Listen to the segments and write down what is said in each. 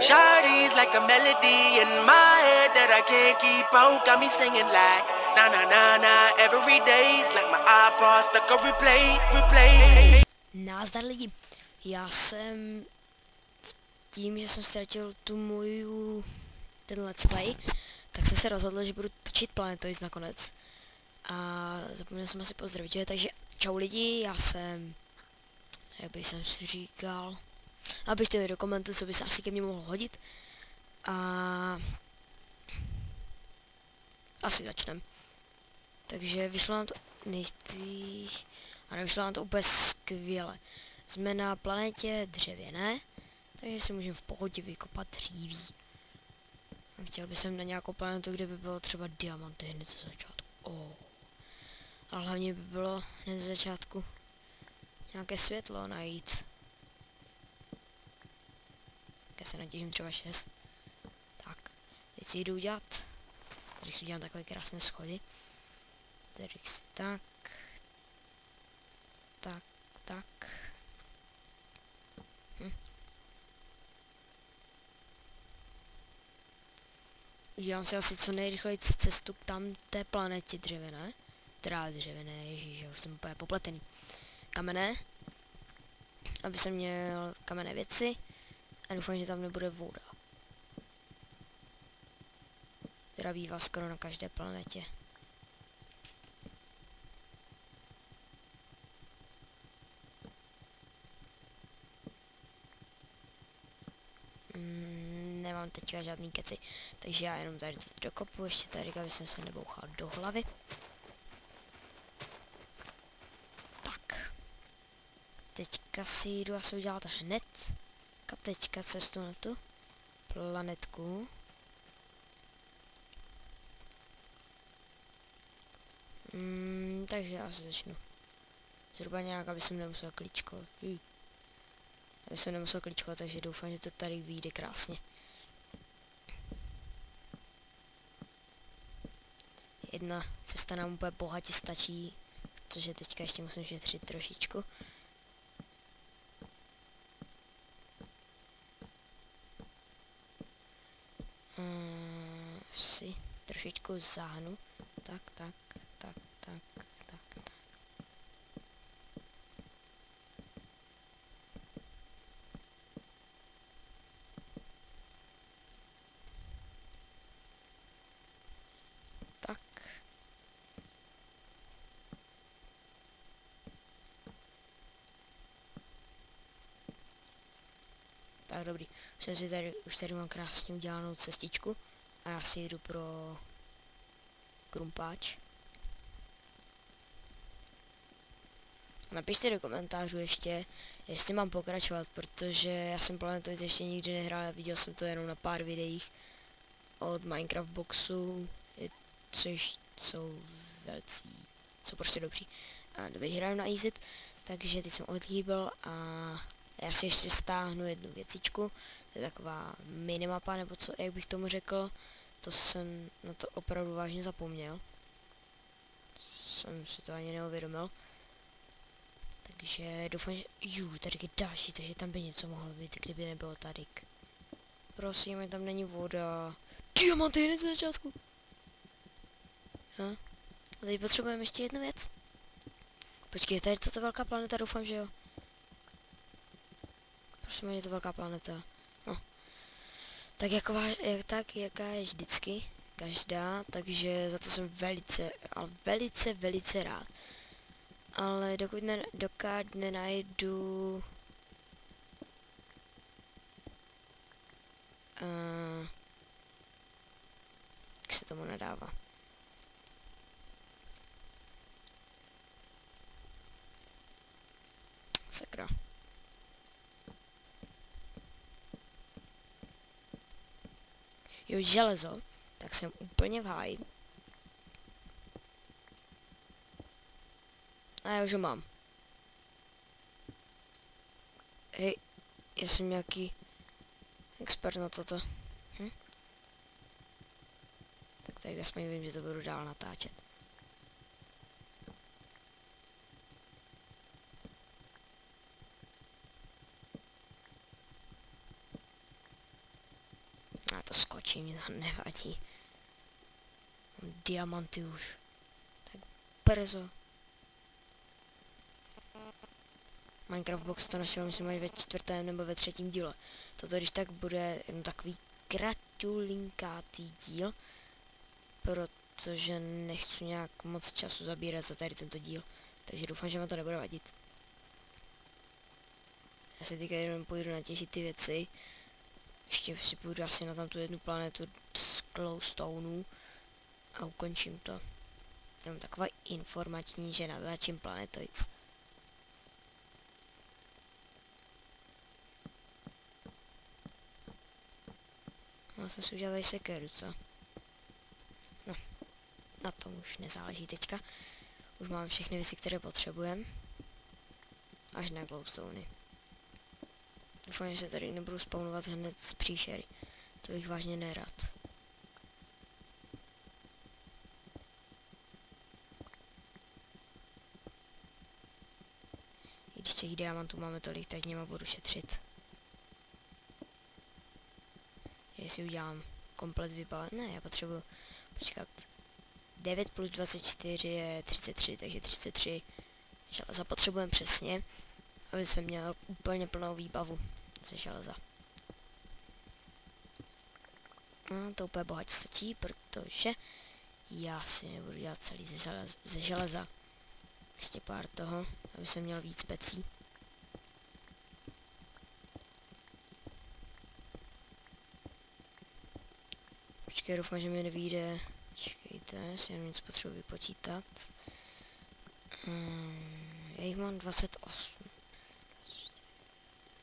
Shawty's like a melody in my head that I can't keep out. Got me singing like na na na na every day's like my iPod stuck on replay. Nazdar lidi, já jsem tím, že jsem ztratil ten let's play, tak jsem se rozhodl, že budu točit Planetoids nakonec. A zapomněl jsem asi pozdravit, že? Takže čau lidi, já jsem, jak bych jsem si říkal, napište mi do komentu, co by se asi ke mně mohlo hodit. A asi začnem. Takže vyšlo nám to nejspíš, a nevyšlo nám to úplně skvěle. Jsme na planetě dřevěné, takže si můžeme v pohodě vykopat dříví. A chtěl bych na nějakou planetu, kde by bylo třeba diamanty hned ze začátku. A hlavně by bylo hned ze začátku nějaké světlo najít. Já se natěžím třeba 6. Tak, teď si jdu udělat. Tady si udělám takové krásné schody. Tady si tak. Udělám si asi co nejrychleji cestu k tam té planetě dřevěné. Teda dřevěné, ježíš, už jsem úplně popletený. Kamenné. Aby jsem měl kamenné věci. A doufám, že tam nebude voda. Která bývá skoro na každé planetě. Nemám teďka žádný keci, takže já jenom tady to dokopu, ještě tady, aby jsem se nebouchal do hlavy. Tak. Teďka si jdu asi udělat hned. Teďka cestu na tu planetku. Takže já se začnu. Zhruba nějak, aby jsem nemusel klíčko. Aby jsem nemusel klíčko, takže doufám, že to tady vyjde krásně. Jedna cesta nám úplně bohatě stačí, protože teďka ještě musím šetřit trošičku. Si trošičku záhnu. Tak. Tak dobrý, už tady mám krásně udělanou cestičku a já si jdu pro krumpáč. Napište do komentářů ještě, jestli mám pokračovat, protože já jsem Planetoids ještě nikdy nehrál, viděl jsem to jenom na pár videích od Minecraft boxu, což jsou jsou prostě dobří. A dobrý, hraju na easy, takže teď jsem odhýbil a já si ještě stáhnu jednu věcičku, to je taková minimapa, nebo co, jak bych tomu řekl, to jsem na to opravdu vážně zapomněl. Jsem si to ani neuvědomil. Takže doufám, že tady je další, takže tam by něco mohlo být, kdyby nebylo tady. Prosím, tam není voda. Diamanty hned na začátku. A teď potřebujeme ještě jednu věc. Počkej, tady je tato velká planeta, doufám, že jo. Prosím, je to velká planeta. No. Tak jaká je vždycky. Každá, takže za to jsem velice rád. Ale dokud nenajdu jak se tomu nadává. Sakra. Jo, železo, tak jsem úplně v háji. A já už ho mám. Hej, já jsem nějaký expert na toto. Tak tady aspoň vím, že to budu dál natáčet. Já to skočím, mě to nevadí. Mám diamanty už. Tak brzo. Minecraft Box to našel, myslím, až ve 4. nebo ve 3. díle. Toto když tak bude jenom takový kratulinkátý díl, protože nechci nějak moc času zabírat za tady tento díl. Takže doufám, že vám to nebude vadit. Já si teďka jenom půjdu natěžit ty věci. Ještě si půjdu asi na tam tu jednu planetu z glowstoneů a ukončím to. Jenom taková informační, že natáčím Planetoids. No, jsem si udělal tady sekeru, co? No, na tom už nezáleží teďka. Už mám všechny věci, které potřebujeme. Až na glowstony. Doufám, že se tady nebudu spawnovat hned z příšery. To bych vážně nerad. I když těch diamantů máme tolik, tak něma budu šetřit. Jestli udělám komplet vybavené, ne, já potřebuji počkat. 9 plus 24 je 33, takže 33 železa potřebujeme přesně, aby jsem měl úplně plnou výbavu ze železa. No, to úplně bohatě stačí, protože já si nebudu dělat celý ze železa. Ještě pár toho, aby jsem měl víc pecí. Počkej, doufám, že mi nevyjde. Počkejte, si jenom něco potřebuji vypočítat. Já jich mám 28.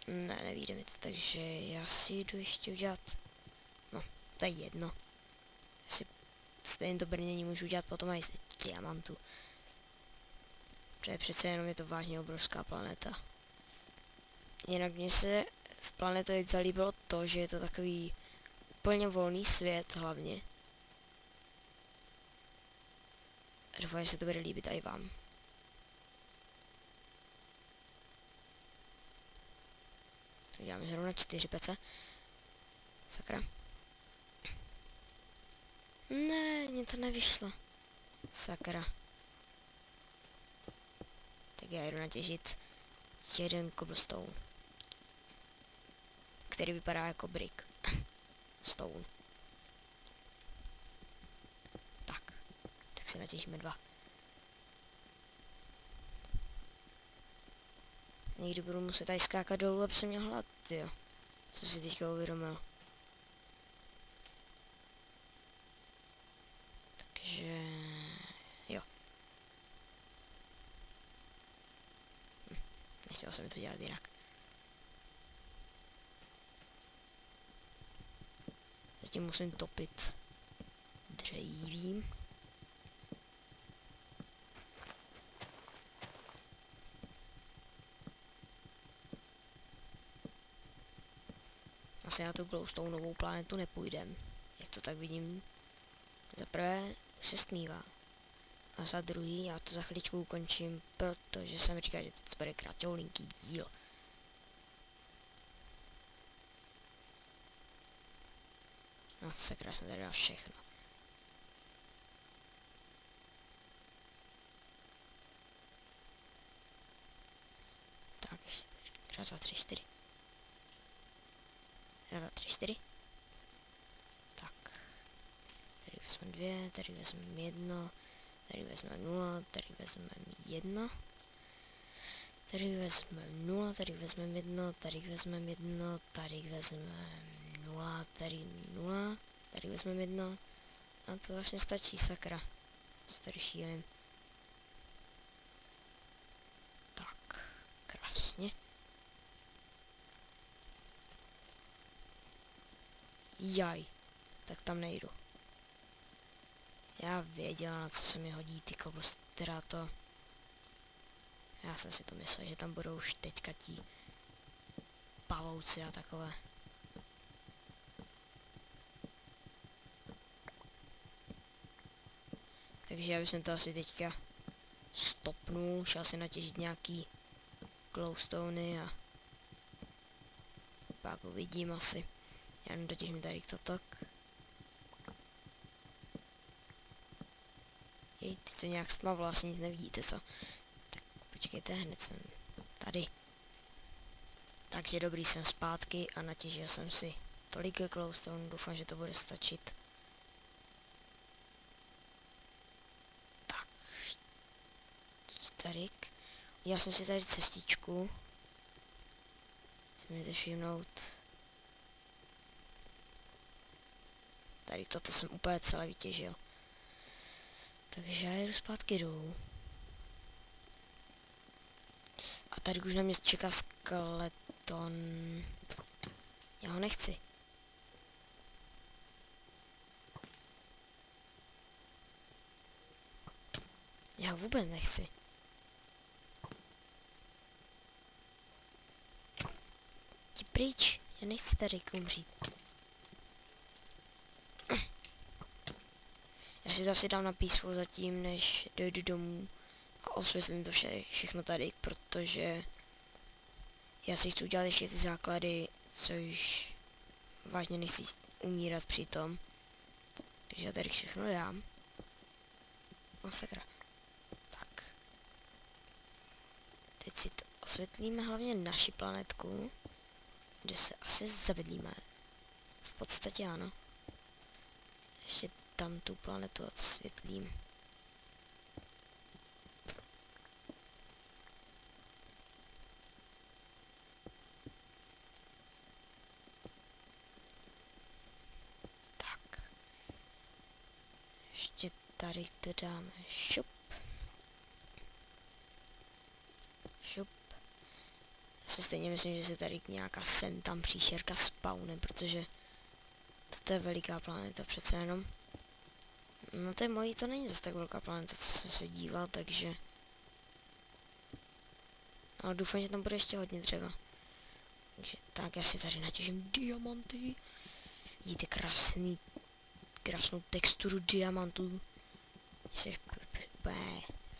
Ne, nevíde mi to, takže já si jdu ještě udělat. No, to je jedno. Já si stejně to brnění můžu udělat potom i z diamantu. Protože přece jenom je to vážně obrovská planeta. Jinak mně se v Planetoid zalíbilo to, že je to takový úplně volný svět hlavně. Doufám, že se to bude líbit i vám. Uděláme zrovna 4 pece. Sakra. Ne, mě to nevyšlo. Sakra. Tak já jdu natěžit jeden cobblestone, který vypadá jako brick. Stone. Tak si natěžíme 2. Někdy budu muset tady skákat dolů, aby jsem měl hlad, jo. Co si teďka uvědomil. Takže... jo. Nechtěl jsem mi to dělat jinak. Zatím musím topit dřevím. Asi na tu glowstoneovou planetu nepůjdem. Jak to tak vidím. Za prvé už se stmívá. A za druhý já to za chviličku ukončím, protože jsem říkal, že to bude kratolinký díl. No sakra, jsem tady dal všechno. Tak ještě 1, 2, 3, 4. 1, 2, 3, 4. Tak. Tady vezmeme 2, tady vezmeme 1, tady vezmeme 0, tady vezmeme 1. Tady vezmeme 0, tady vezmeme 1, tady vezmeme 1, tady vezmeme 0, tady 0, tady vezmeme 1. A to vlastně stačí, sakra. Co tady šílím. Tak, krásně. Jaj, tak tam nejdu. Já věděla, na co se mi hodí ty teda to. Já jsem si to myslel, že tam budou už teďka tí pavouci a takové. Takže já bych to asi teďka stopnul, šel si natěžit nějaký glowstony a pak uvidím asi. Já jenom dotěžím tady to tak. Jej, ty to nějak stmavlo, vlastně nic nevidíte, co? Tak počkejte, hned jsem tady. Takže dobrý, jsem zpátky a natěžil jsem si tolik glowstone, doufám, že to bude stačit. Tak, tadyk. Udělal jsem si tady cestičku. Si můžete všimnout. Tady toto jsem úplně celé vytěžil. Takže já jedu zpátky dolů. A tady už na mě čeká skeleton. Já ho nechci. Já ho vůbec nechci. Jdi pryč, já nechci tady umřít. Já si to asi dám na peaceful zatím, než dojdu domů a osvětlím to všechno tady, protože já si chci udělat ještě ty základy, což vážně nechci umírat při tom. Takže já tady všechno dám. Masakra. Tak. Teď si to osvětlíme hlavně naši planetku, kde se asi zabydlíme. V podstatě ano. Ještě tam tu planetu odsvětlím. Tak. Ještě tady to dáme šup. Šup. Já si stejně myslím, že se tady nějaká sem tam příšerka spawne, protože toto je veliká planeta přece jenom. No to je mojí, to není zase tak velká planeta, co jsem se díval, takže... Ale doufám, že tam bude ještě hodně dřeva. Takže tak, já si tady natěžím diamanty. Vidíte krásnou texturu diamantů. Mně se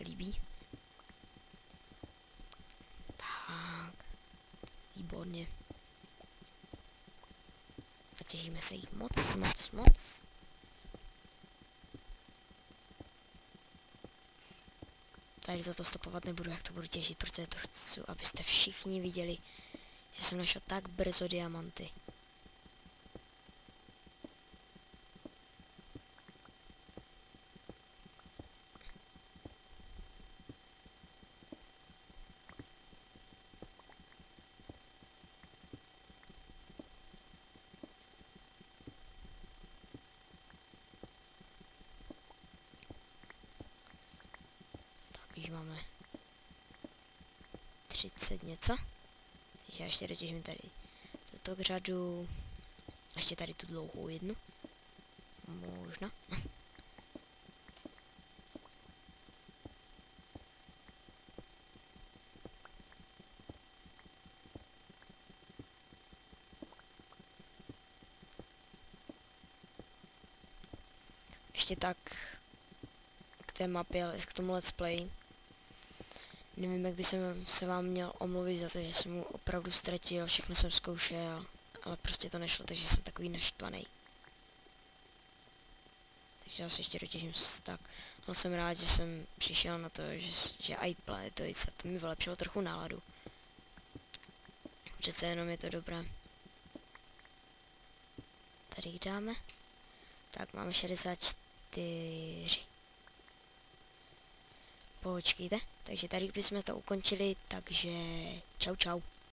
líbí. Tak. Výborně. Natěžíme se jich moc. Tady za to stopovat nebudu, jak to budu těžit, protože to chci, abyste všichni viděli, že jsem našel tak brzo diamanty. Už máme 30 něco. Takže já ještě dotěžím tady tuto řadu. Ještě tady tu dlouhou jednu. Možná. Ještě tak k té mapě, k tomu let's play. Nevím, jak by se vám měl omluvit za to, že jsem mu opravdu ztratil, všechno jsem zkoušel, ale prostě to nešlo, takže jsem takový naštvaný. Takže já si ještě dotěžím tak. Ale jsem rád, že jsem přišel na to, že Aid Planetoids, a to mi vylepšilo trochu náladu. Přece jenom je to dobré. Tady dáme. Tak, máme 64. Počkejte, takže tady bychom to ukončili, takže čau.